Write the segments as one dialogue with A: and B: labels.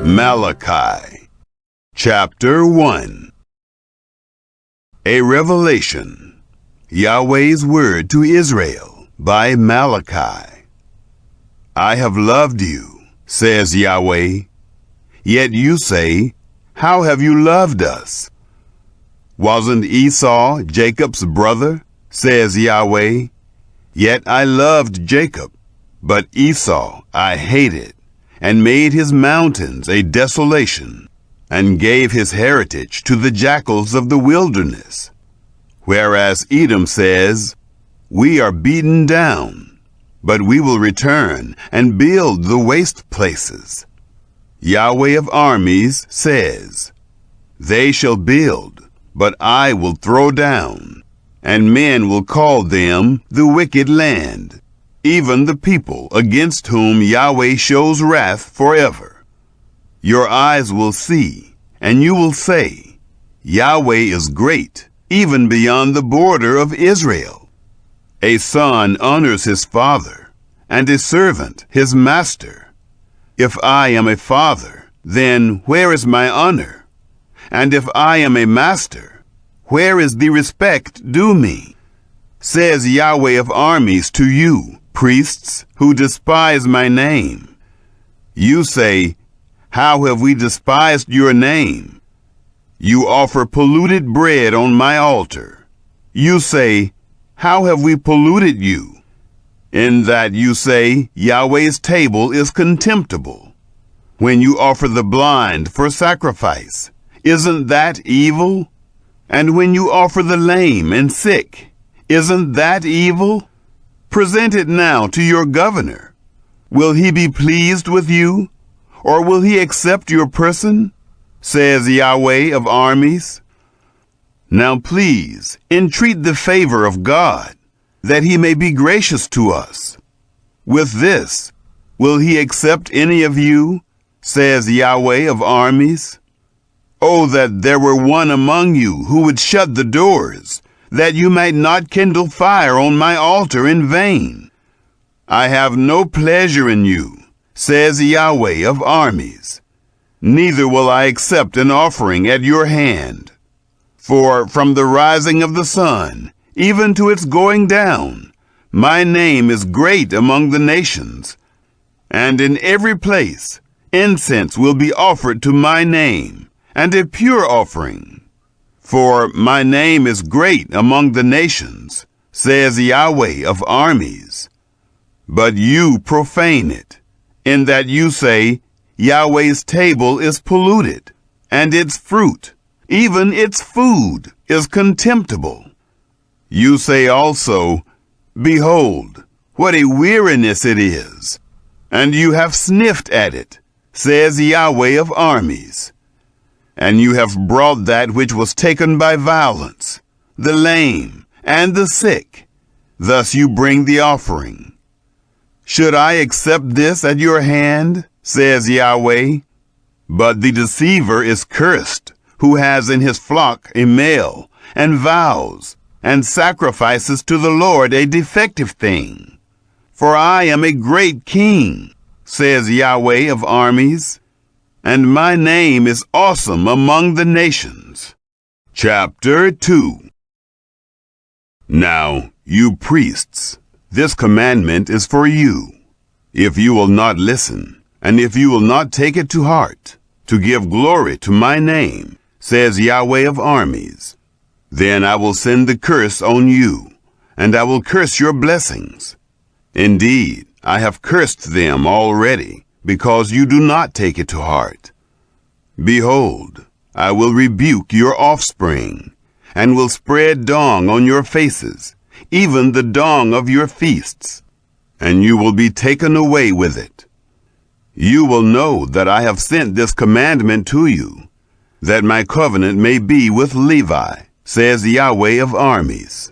A: Malachi, Chapter 1. A Revelation, Yahweh's Word to Israel by Malachi. I have loved you, says Yahweh. Yet you say, how have you loved us? Wasn't Esau Jacob's brother, says Yahweh? Yet I loved Jacob, but Esau I hated, and made his mountains a desolation, and gave his heritage to the jackals of the wilderness. Whereas Edom says, we are beaten down, but we will return and build the waste places. Yahweh of armies says, they shall build, but I will throw down, and men will call them the wicked land, even the people against whom Yahweh shows wrath forever. Your eyes will see, and you will say, Yahweh is great, even beyond the border of Israel. A son honors his father, and a servant his master. If I am a father, then where is my honor? And if I am a master, where is the respect due me? Says Yahweh of armies to you, priests who despise my name. You say, how have we despised your name? You offer polluted bread on my altar. You say, how have we polluted you? In that you say, Yahweh's table is contemptible. When you offer the blind for sacrifice, isn't that evil? And when you offer the lame and sick, isn't that evil? Present it now to your governor. Will he be pleased with you, or will he accept your person? Says Yahweh of armies. Now please, entreat the favor of God, that he may be gracious to us. With this, will he accept any of you? Says Yahweh of armies. Oh, that there were one among you who would shut the doors, that you might not kindle fire on my altar in vain. I have no pleasure in you, says Yahweh of armies. Neither will I accept an offering at your hand. For from the rising of the sun, even to its going down, my name is great among the nations, and in every place incense will be offered to my name, and a pure offering. For my name is great among the nations, says Yahweh of armies. But you profane it, in that you say, Yahweh's table is polluted, and its fruit, even its food, is contemptible. You say also, behold, what a weariness it is, and you have sniffed at it, says Yahweh of armies. And you have brought that which was taken by violence, the lame and the sick. Thus you bring the offering. Should I accept this at your hand, says Yahweh? But the deceiver is cursed, who has in his flock a male, and vows, and sacrifices to the Lord a defective thing. For I am a great king, says Yahweh of armies, and my name is awesome among the nations. Chapter 2. Now, you priests, this commandment is for you. If you will not listen, and if you will not take it to heart, to give glory to my name, says Yahweh of armies, then I will send the curse on you, and I will curse your blessings. Indeed, I have cursed them already, because you do not take it to heart. Behold, I will rebuke your offspring, and will spread dong on your faces, even the dong of your feasts, and you will be taken away with it. You will know that I have sent this commandment to you, that my covenant may be with Levi, says Yahweh of armies.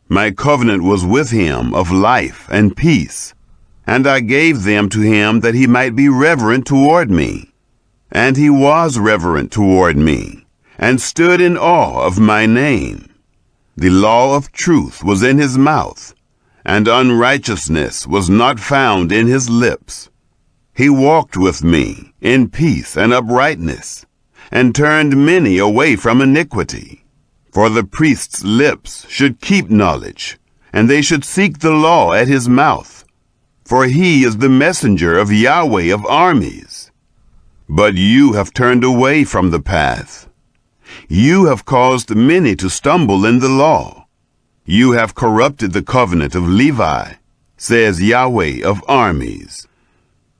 A: My covenant was with him of life and peace, and I gave them to him that he might be reverent toward me. And he was reverent toward me, and stood in awe of my name. The law of truth was in his mouth, and unrighteousness was not found in his lips. He walked with me in peace and uprightness, and turned many away from iniquity. For the priest's lips should keep knowledge, and they should seek the law at his mouth. For he is the messenger of Yahweh of armies. But you have turned away from the path. You have caused many to stumble in the law. You have corrupted the covenant of Levi, says Yahweh of armies.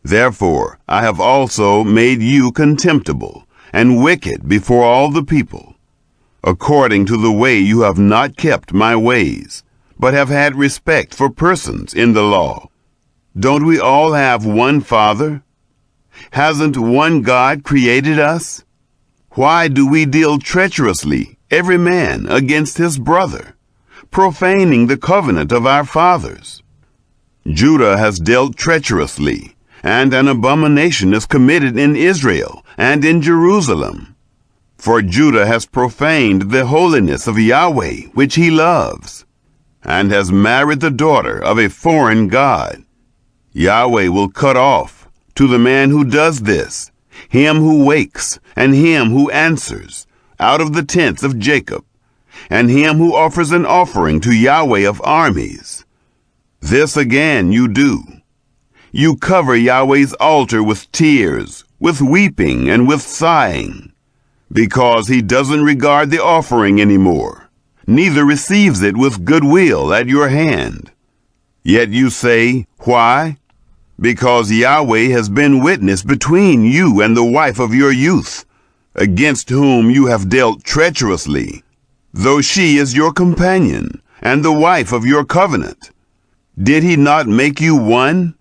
A: Therefore I have also made you contemptible and wicked before all the people, according to the way you have not kept my ways, but have had respect for persons in the law. Don't we all have one Father? Hasn't one God created us? Why do we deal treacherously, every man against his brother, profaning the covenant of our fathers? Judah has dealt treacherously, and an abomination is committed in Israel and in Jerusalem. For Judah has profaned the holiness of Yahweh, which he loves, and has married the daughter of a foreign god. Yahweh will cut off, to the man who does this, him who wakes and him who answers, out of the tents of Jacob, and him who offers an offering to Yahweh of armies. This again you do. You cover Yahweh's altar with tears, with weeping and with sighing, because he doesn't regard the offering anymore, neither receives it with goodwill at your hand. Yet you say, why? Because Yahweh has been witness between you and the wife of your youth, against whom you have dealt treacherously, though she is your companion and the wife of your covenant. Did he not make you one,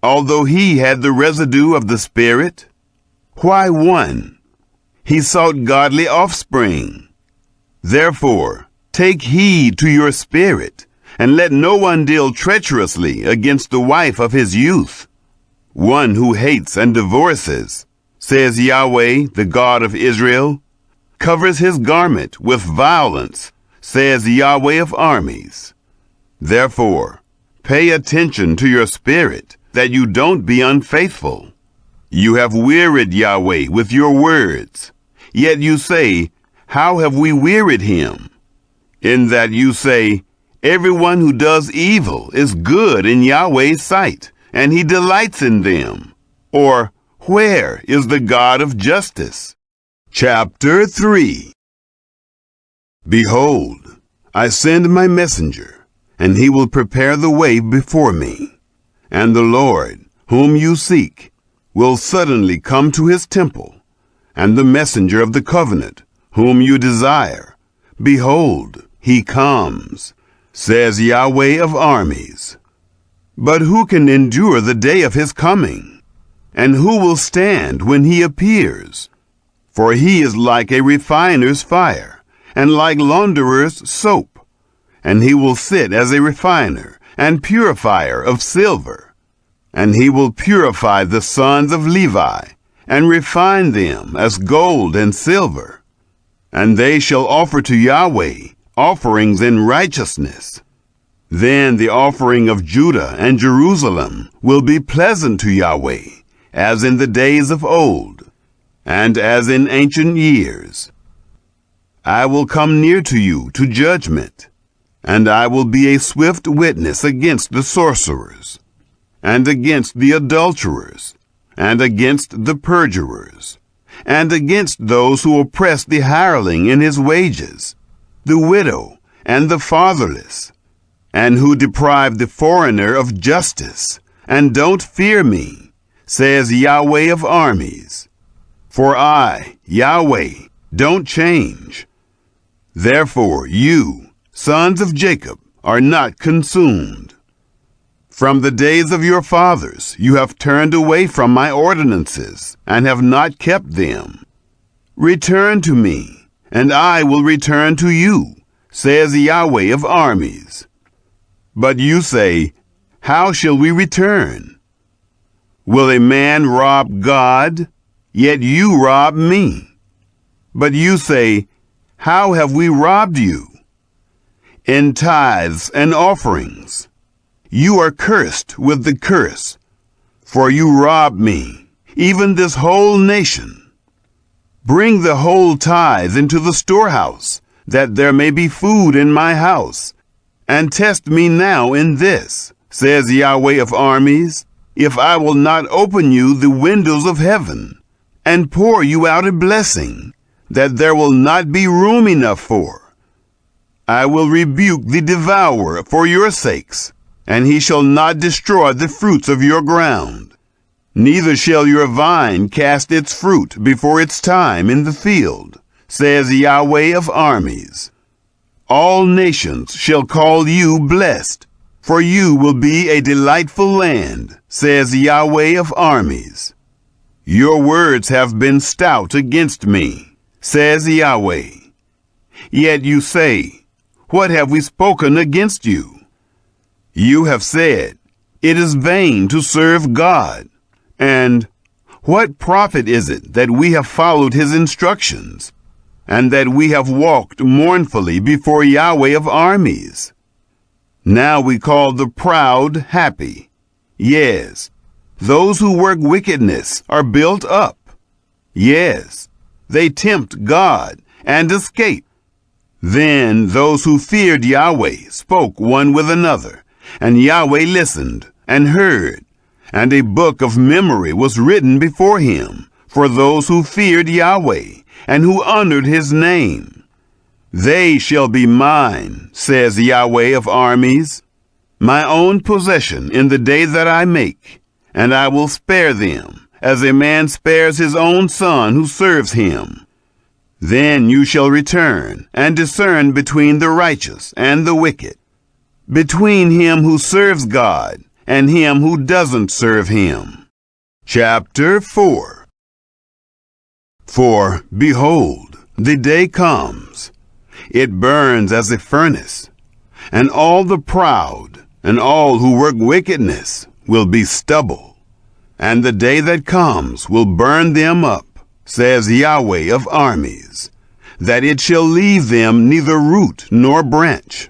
A: although he had the residue of the Spirit? Why one? He sought godly offspring. Therefore, take heed to your spirit, and let no one deal treacherously against the wife of his youth. One who hates and divorces, says Yahweh, the God of Israel, covers his garment with violence, says Yahweh of armies. Therefore, pay attention to your spirit, that you don't be unfaithful. You have wearied Yahweh with your words. Yet you say, how have we wearied him? In that you say, everyone who does evil is good in Yahweh's sight, and he delights in them. Or, where is the God of justice? Chapter 3. Behold, I send my messenger, and he will prepare the way before me. And the Lord, whom you seek, will suddenly come to his temple, and the messenger of the covenant, whom you desire, behold, he comes, says Yahweh of armies. But who can endure the day of his coming? And who will stand when he appears? For he is like a refiner's fire, and like launderer's soap. And he will sit as a refiner and purifier of silver. And he will purify the sons of Levi, and refine them as gold and silver. And they shall offer to Yahweh offerings in righteousness. Then the offering of Judah and Jerusalem will be pleasant to Yahweh, as in the days of old, and as in ancient years. I will come near to you to judgment, and I will be a swift witness against the sorcerers, and against the adulterers, and against the perjurers, and against those who oppress the hireling in his wages, the widow and the fatherless, and who deprive the foreigner of justice, and don't fear me, says Yahweh of armies. For I, Yahweh, don't change. Therefore you, sons of Jacob, are not consumed. From the days of your fathers you have turned away from my ordinances, and have not kept them. Return to me, and I will return to you, says Yahweh of armies. But you say, how shall we return? Will a man rob God? Yet you rob me. But you say, how have we robbed you? In tithes and offerings. You are cursed with the curse. for you robbed me, even this whole nation. Bring the whole tithe into the storehouse, that there may be food in my house. And test me now in this, says Yahweh of armies, if I will not open you the windows of heaven, and pour you out a blessing, that there will not be room enough for. I will rebuke the devourer for your sakes, and he shall not destroy the fruits of your ground. Neither shall your vine cast its fruit before its time in the field, says Yahweh of armies. All nations shall call you blessed, for you will be a delightful land, says Yahweh of armies. Your words have been stout against me, says Yahweh. Yet you say, what have we spoken against you? You have said, it is vain to serve God. And what profit is it that we have followed his instructions, and that we have walked mournfully before Yahweh of armies? Now we call the proud happy. Yes, those who work wickedness are built up. Yes, they tempt God and escape. Then those who feared Yahweh spoke one with another, and Yahweh listened and heard, and a book of memory was written before him for those who feared Yahweh and who honored his name. They shall be mine, says Yahweh of armies, my own possession in the day that I make, and I will spare them, as a man spares his own son who serves him. Then you shall return and discern between the righteous and the wicked, between him who serves God and him who doesn't serve him. Chapter 4. For, behold, the day comes, it burns as a furnace, and all the proud and all who work wickedness will be stubble, and the day that comes will burn them up, says Yahweh of armies, that it shall leave them neither root nor branch.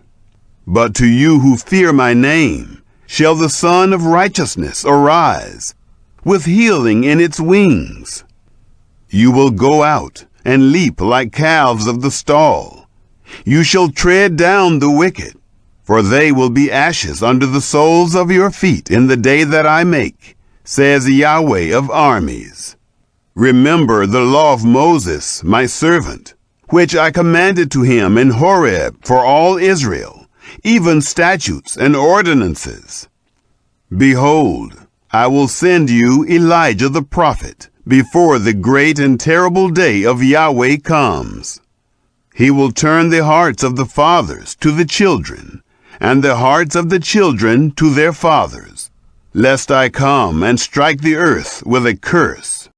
A: But to you who fear my name shall the Son of Righteousness arise, with healing in its wings. You will go out and leap like calves of the stall. You shall tread down the wicked, for they will be ashes under the soles of your feet in the day that I make, says Yahweh of armies. Remember the law of Moses, my servant, which I commanded to him in Horeb for all Israel, even statutes and ordinances. Behold, I will send you Elijah the prophet before the great and terrible day of Yahweh comes. He will turn the hearts of the fathers to the children, and the hearts of the children to their fathers, lest I come and strike the earth with a curse.